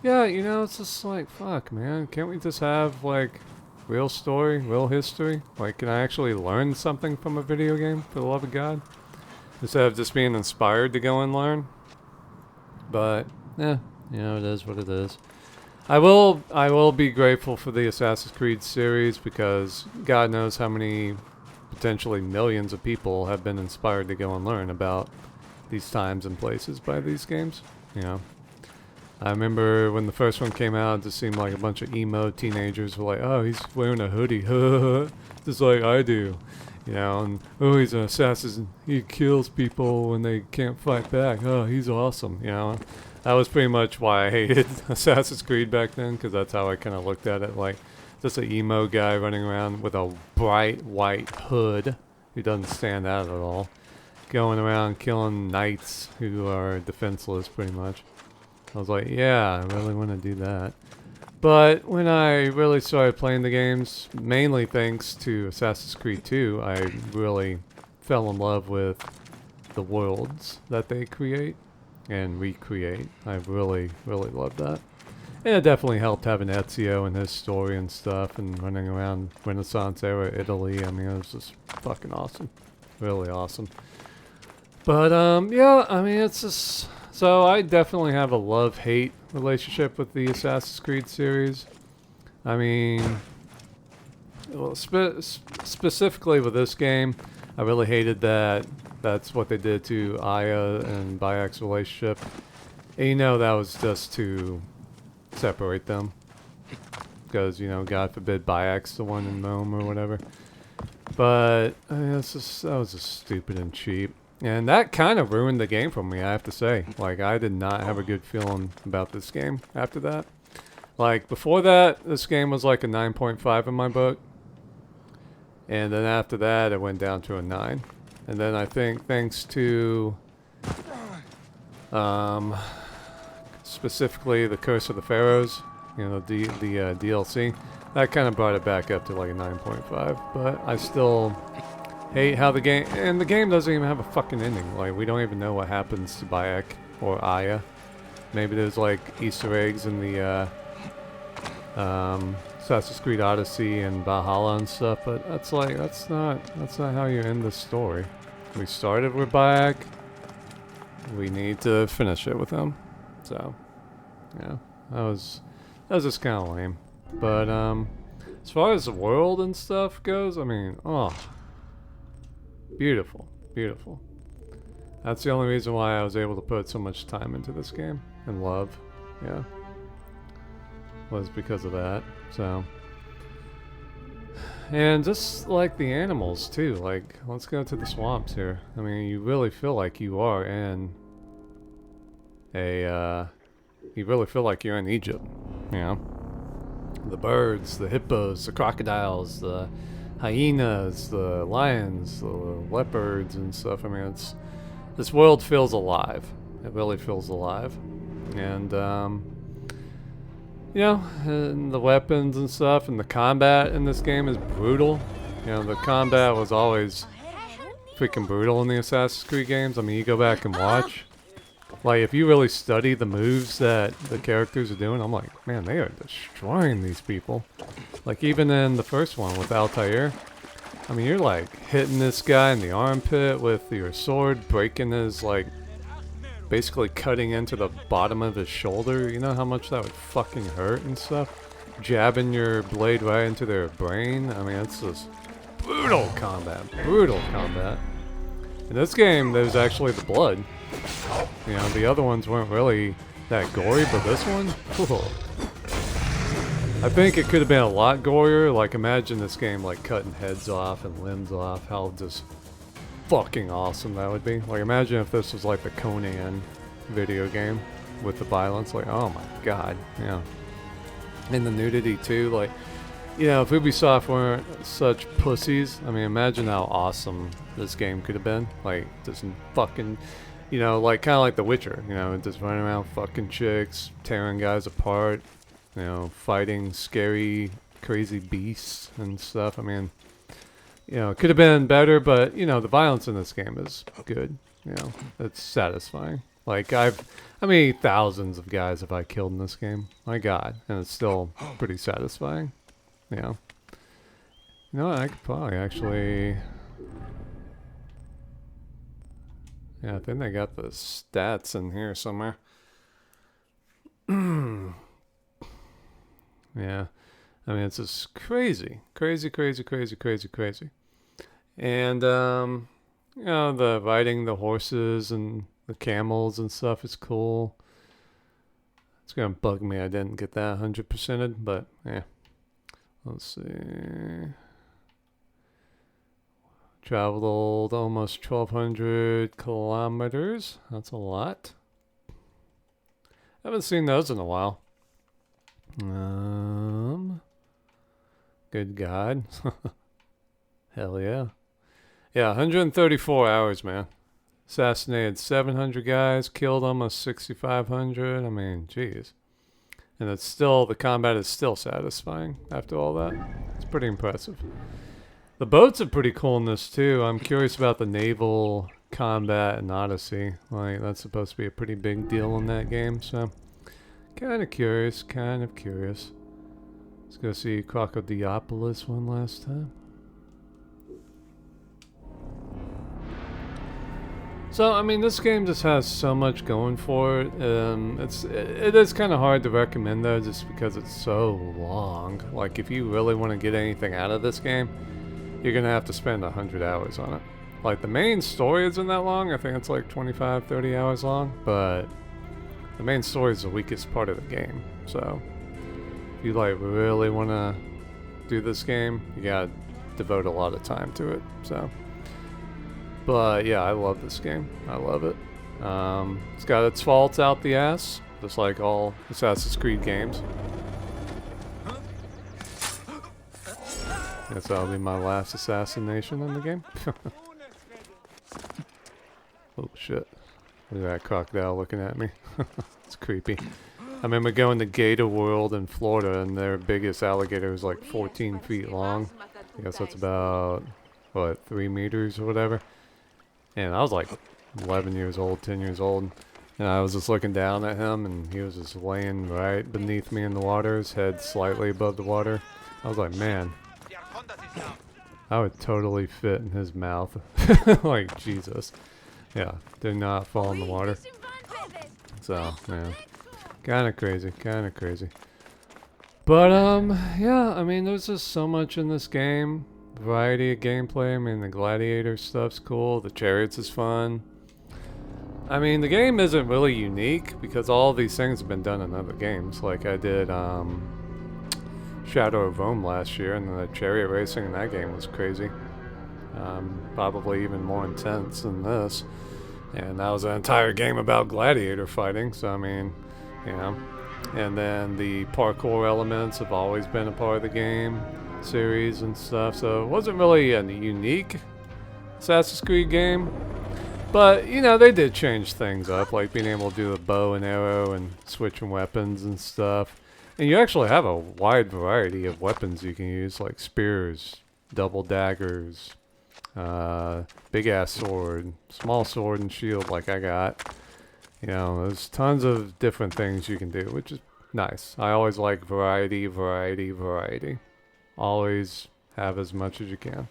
yeah, you know, it's just like, fuck, man. Can't we just have, like, real story, real history? Like, can I actually learn something from a video game, for the love of God? Instead of just being inspired to go and learn? But, yeah, you know, it is what it is. I will be grateful for the Assassin's Creed series, because God knows how many, potentially millions of people have been inspired to go and learn about these times and places by these games, you know. I remember when the first one came out, it just seemed like a bunch of emo teenagers were like, oh, he's wearing a hoodie, just like I do, you know, and oh, he's an assassin, he kills people when they can't fight back, oh, he's awesome, you know. That was pretty much why I hated Assassin's Creed back then, because that's how I kind of looked at it, like, just an emo guy running around with a bright white hood who doesn't stand out at all, going around killing knights who are defenseless pretty much. I was like, yeah, I really want to do that. But when I really started playing the games, mainly thanks to Assassin's Creed 2, I really fell in love with the worlds that they create and recreate. I really, really love that. And it definitely helped having Ezio and his story and stuff and running around Renaissance era Italy. I mean, it was just fucking awesome. Really awesome. But, yeah, I mean, it's just... So I definitely have a love-hate relationship with the Assassin's Creed series. I mean, well, specifically with this game, I really hated that that's what they did to Aya and Bayek's relationship. And you know that was just to separate them. Because, you know, God forbid Bayek's the one in Rome or whatever. But, I mean, that was just stupid and cheap. And that kind of ruined the game for me, I have to say. Like, I did not have a good feeling about this game after that. Like, before that, this game was like a 9.5 in my book. And then after that, it went down to a 9. And then I think thanks to, specifically the Curse of the Pharaohs, you know, the DLC, that kind of brought it back up to like a 9.5. But I still... hate how the game, and the game doesn't even have a fucking ending. Like, we don't even know what happens to Bayek or Aya. Maybe there's like Easter eggs in the Assassin's Creed Odyssey and Valhalla and stuff, but that's not how you end the story. We started with Bayek. We need to finish it with him. So, yeah, that was just kind of lame. But as far as the world and stuff goes, I mean, oh. Beautiful, beautiful. That's the only reason why I was able to put so much time into this game and love, yeah, was because of that. So, and just like the animals too. Like, let's go to the swamps here. I mean, you really feel like you are in you really feel like you're in Egypt. You know, the birds, the hippos, the crocodiles, the hyenas, the lions, the leopards and stuff. I mean, this world feels alive. It really feels alive. And, you know, and the weapons and stuff and the combat in this game is brutal. You know, the combat was always freaking brutal in the Assassin's Creed games. I mean, you go back and watch. Like, if you really study the moves that the characters are doing, I'm like, man, they are destroying these people. Like, even in the first one with Altair, I mean, you're like hitting this guy in the armpit with your sword, breaking his, like, basically cutting into the bottom of his shoulder. You know how much that would fucking hurt and stuff? Jabbing your blade right into their brain. I mean, it's just brutal combat. Brutal combat. In this game, there's actually the blood. You know, the other ones weren't really that gory, but this one, whoa. I think it could have been a lot gorier. Like, imagine this game like cutting heads off and limbs off. How just fucking awesome that would be. Like, imagine if this was like the Conan video game with the violence. Like, oh my god, yeah. And the nudity too. Like, you know, if Ubisoft weren't such pussies, I mean, imagine how awesome this game could have been. Like, just fucking, you know, like kind of like The Witcher. You know, just running around fucking chicks, tearing guys apart. You know, fighting scary, crazy beasts and stuff. I mean, you know, it could have been better, but, you know, the violence in this game is good. You know, it's satisfying. Like, how many thousands of guys have I killed in this game? My god. And it's still pretty satisfying. You know. You know what, I could probably actually... Yeah, I think I got the stats in here somewhere. Yeah, I mean, it's just crazy. Crazy. And, you know, the riding the horses and the camels and stuff is cool. It's gonna bug me I didn't get that 100%ed, but, yeah. Let's see. Traveled almost 1,200 kilometers. That's a lot. Haven't seen those in a while. Good God. Hell yeah. Yeah, 134 hours, man. Assassinated 700 guys, killed almost 6,500. I mean, jeez. And it's still, the combat is still satisfying after all that. It's pretty impressive. The boats are pretty cool in this too. I'm curious about the naval combat in Odyssey. Like, that's supposed to be a pretty big deal in that game, so kind of curious. Let's go see Crocodiopolis one last time. So, I mean, this game just has so much going for it. It is kind of hard to recommend though, just because it's so long. Like, if you really want to get anything out of this game, you're gonna have to spend 100 hours on it. Like, the main story isn't that long. I think it's like 25, 30 hours long, but the main story is the weakest part of the game. So, if you like really want to do this game, you gotta devote a lot of time to it. So. But yeah, I love this game. I love it. It's got its faults out the ass, just like all Assassin's Creed games. Guess that'll be my last assassination in the game. Oh shit. Look at that crocodile looking at me. It's creepy. I remember going to Gator World in Florida and their biggest alligator was like 14 feet long. I guess that's about, what, 3 meters or whatever. And I was like 11 years old, 10 years old, and I was just looking down at him, and he was just laying right beneath me in the water, his head slightly above the water. I was like, man, I would totally fit in his mouth. Like, Jesus. Yeah, did not fall in the water. So, yeah, kind of crazy. But, yeah, I mean, there's just so much in this game. Variety of gameplay. I mean, the gladiator stuff's cool. The chariots is fun. I mean, the game isn't really unique because all these things have been done in other games. Like I did Shadow of Rome last year, and the chariot racing in that game was crazy. Probably even more intense than this. And that was an entire game about gladiator fighting. So I mean, you know. And then the parkour elements have always been a part of the game series and stuff, so it wasn't really a unique Assassin's Creed game, but you know, they did change things up, like being able to do a bow and arrow and switching weapons and stuff. And you actually have a wide variety of weapons you can use, like spears, double daggers, big ass sword, small sword and shield like I got. You know, there's tons of different things you can do, which is nice. I always like variety. Always have as much as you can,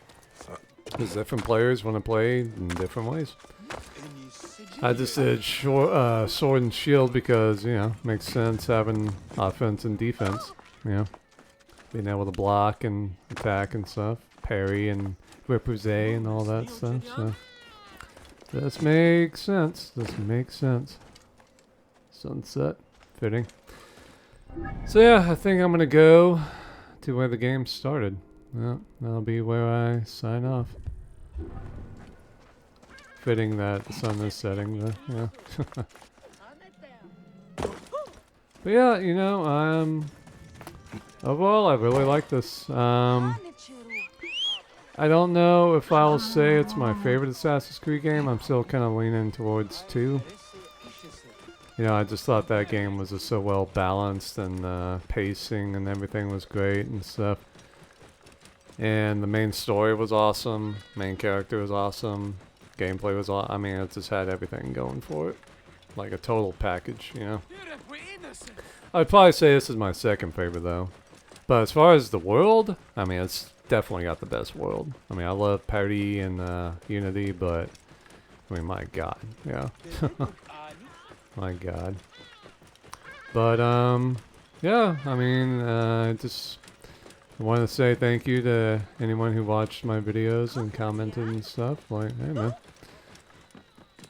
because different players want to play in different ways. I just did sword and shield because, you know, makes sense having offense and defense, you know, being able to block and attack and stuff, parry and repousse and all that stuff. So this makes sense. Sunset, fitting. So yeah, I think I'm gonna go to where the game started. Yeah, that'll be where I sign off. Fitting that the sun is setting, though. Yeah. But yeah, you know, overall, I really like this. I don't know if I'll say it's my favorite Assassin's Creed game. I'm still kind of leaning towards 2. You know, I just thought that game was just so well balanced, and pacing and everything was great and stuff. And the main story was awesome, main character was awesome, gameplay was awesome. I mean, it just had everything going for it. Like a total package, you know. I'd probably say this is my second favorite though. But as far as the world, I mean, it's definitely got the best world. I mean, I love Paris and Unity, but I mean, my god, yeah. My god. But yeah, I mean, I just want to say thank you to anyone who watched my videos and commented and stuff. Like, hey man,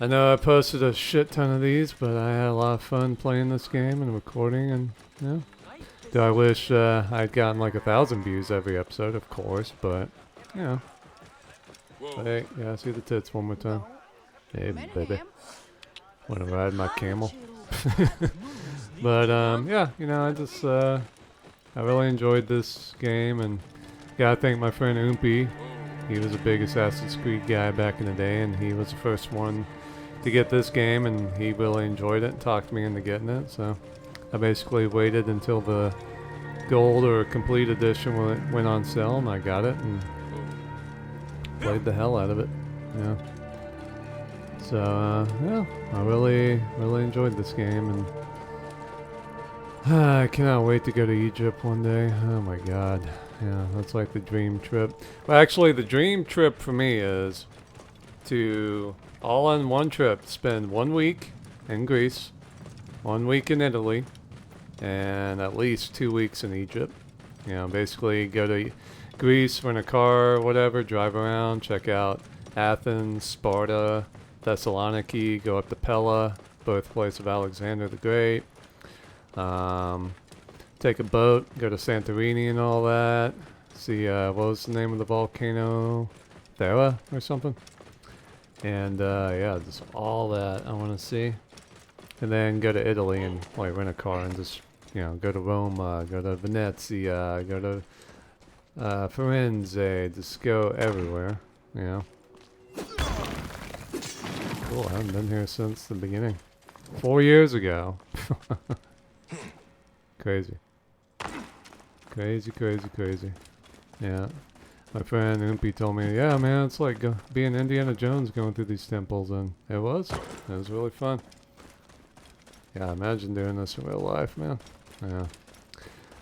I know I posted a shit ton of these, but I had a lot of fun playing this game and recording, and yeah. Do I wish I'd gotten like 1,000 views every episode? Of course, but you know. But hey, yeah, see the tits one more time. Hey baby, wanna ride my camel? But yeah, you know, I just I really enjoyed this game, and Gotta thank my friend Oompy. He was a big Assassin's Creed guy back in the day, and he was the first one to get this game, and he really enjoyed it and talked me into getting it. So I basically waited until the gold or complete edition went on sale, and I got it and played the hell out of it. Yeah. So yeah, I really enjoyed this game, and I cannot wait to go to Egypt one day. Oh my god. Yeah, that's like the dream trip. Well, actually, the dream trip for me is to, all on one trip, spend 1 week in Greece, 1 week in Italy, and at least 2 weeks in Egypt. You know, basically go to Greece, rent a car, whatever, drive around, check out Athens, Sparta, Thessaloniki, go up to Pella, birthplace of Alexander the Great. Take a boat, go to Santorini and all that. See, what was the name of the volcano? Thera or something? And, yeah, just all that I want to see. And then go to Italy and, like, rent a car and just, you know, go to Rome, go to Venezia, go to, Firenze, just go everywhere, you know. Cool, I haven't been here since the beginning. 4 years ago. Crazy. Crazy. Yeah. My friend Oompy told me, yeah, man, it's like being Indiana Jones going through these temples, and it was really fun. Yeah, imagine doing this in real life, man. Yeah.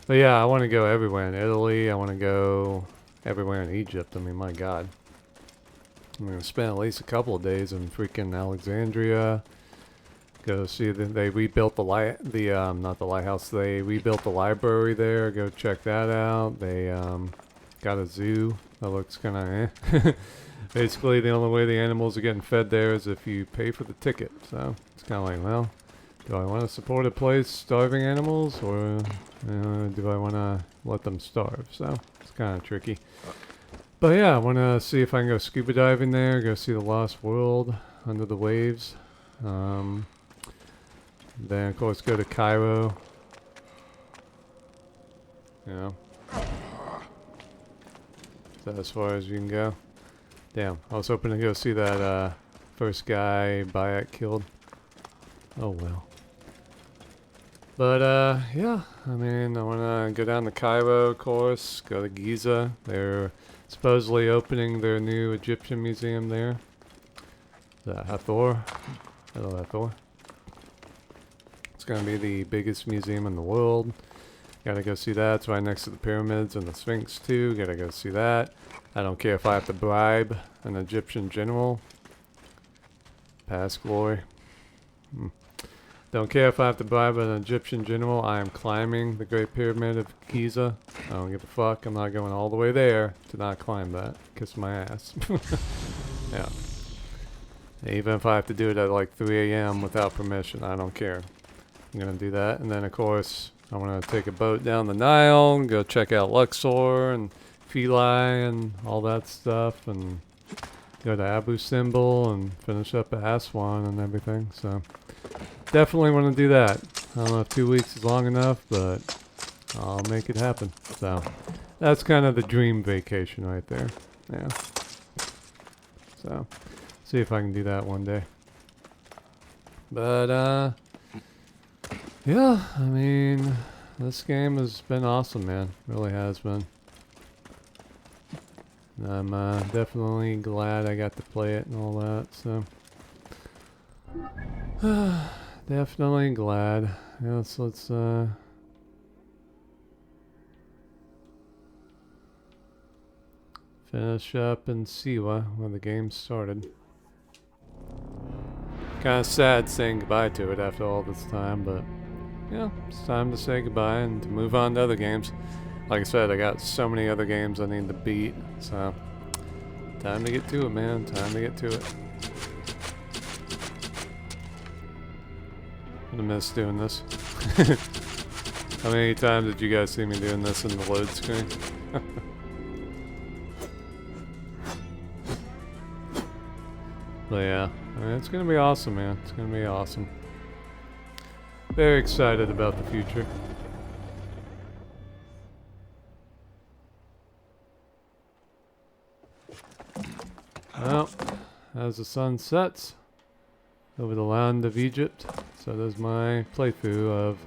But yeah, I want to go everywhere in Italy. I want to go everywhere in Egypt. I mean, my God. I'm going to spend at least a couple of days in freaking Alexandria. Go see they rebuilt not the lighthouse. They rebuilt the library there. Go check that out. They got a zoo that looks kind of eh. Basically, the only way the animals are getting fed there is if you pay for the ticket. So it's kind of like, well, do I want to support a place starving animals, or do I want to let them starve? So it's kind of tricky. But yeah, I want to see if I can go scuba diving there. Go see the Lost World under the waves. Then, of course, go to Cairo. You know. Is that as far as you can go? Damn, I was hoping to go see that first guy Bayek killed. Oh well. But yeah, I mean, I want to go down to Cairo, of course. Go to Giza. They're supposedly opening their new Egyptian museum there. Hathor. Hello, Hathor. It's going to be the biggest museum in the world. Gotta go see that. It's right next to the pyramids and the Sphinx too. Gotta go see that. I don't care if I have to bribe an Egyptian general. Past glory. Don't care if I have to bribe an Egyptian general. I am climbing the Great Pyramid of Giza. I don't give a fuck. I'm not going all the way there to not climb that. Kiss my ass. Yeah. Even if I have to do it at like 3 a.m. without permission, I don't care. I'm gonna do that. And then of course, I want to take a boat down the Nile and go check out Luxor and Philae and all that stuff, and go to Abu Simbel and finish up at Aswan and everything. So definitely want to do that. I don't know if 2 weeks is long enough, but I'll make it happen. So that's kind of the dream vacation right there. Yeah. So see if I can do that one day. But yeah, I mean, this game has been awesome, man. Really has been. I'm definitely glad I got to play it and all that, so. Definitely glad. Yeah, so let's finish up in Siwa, where the game started. Kinda sad saying goodbye to it after all this time, but yeah, it's time to say goodbye and to move on to other games. Like I said, I got so many other games I need to beat, so time to get to it, man. Time to get to it. I'm gonna miss doing this. How many times did you guys see me doing this in the load screen? But yeah, I mean, it's gonna be awesome, man. It's gonna be awesome. Very excited about the future. Well, as the sun sets over the land of Egypt, so does my playthrough of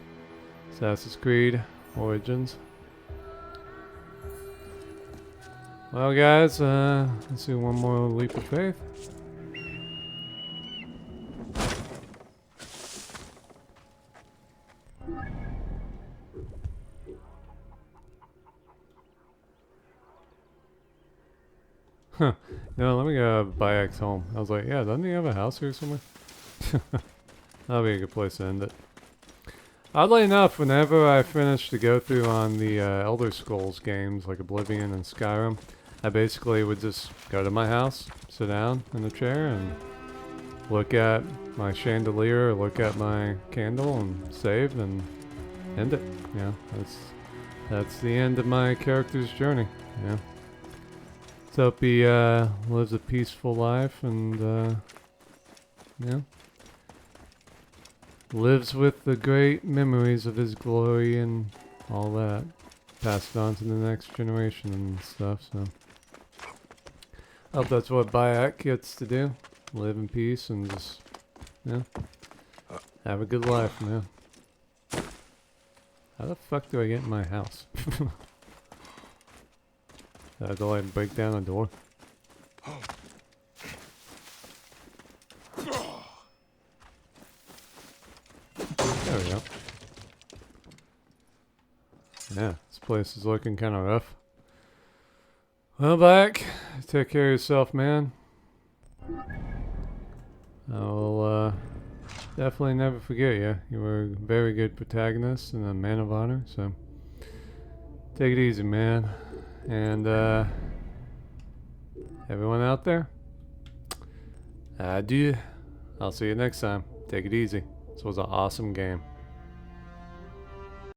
Assassin's Creed Origins. Well, guys, let's do one more leap of faith. Huh. No, let me go Bayek's home. I was like, yeah, doesn't he have a house here somewhere? That'll be a good place to end it. Oddly enough, whenever I finish the go-through on the Elder Scrolls games, like Oblivion and Skyrim, I basically would just go to my house, sit down in the chair, and look at my chandelier, or look at my candle, and save, and end it. Yeah, that's the end of my character's journey. Yeah. So hope he lives a peaceful life and yeah, lives with the great memories of his glory and all that, passed on to the next generation and stuff. So hope that's what Bayek gets to do, live in peace and just have a good life, man. How the fuck do I get in my house? I have to like break down a door. There we go. Yeah, this place is looking kind of rough. Well, back. Take care of yourself, man. I will definitely never forget you. You were a very good protagonist and a man of honor, so take it easy, man. And everyone out there, adieu. I'll see you next time. Take it easy. This was an awesome game.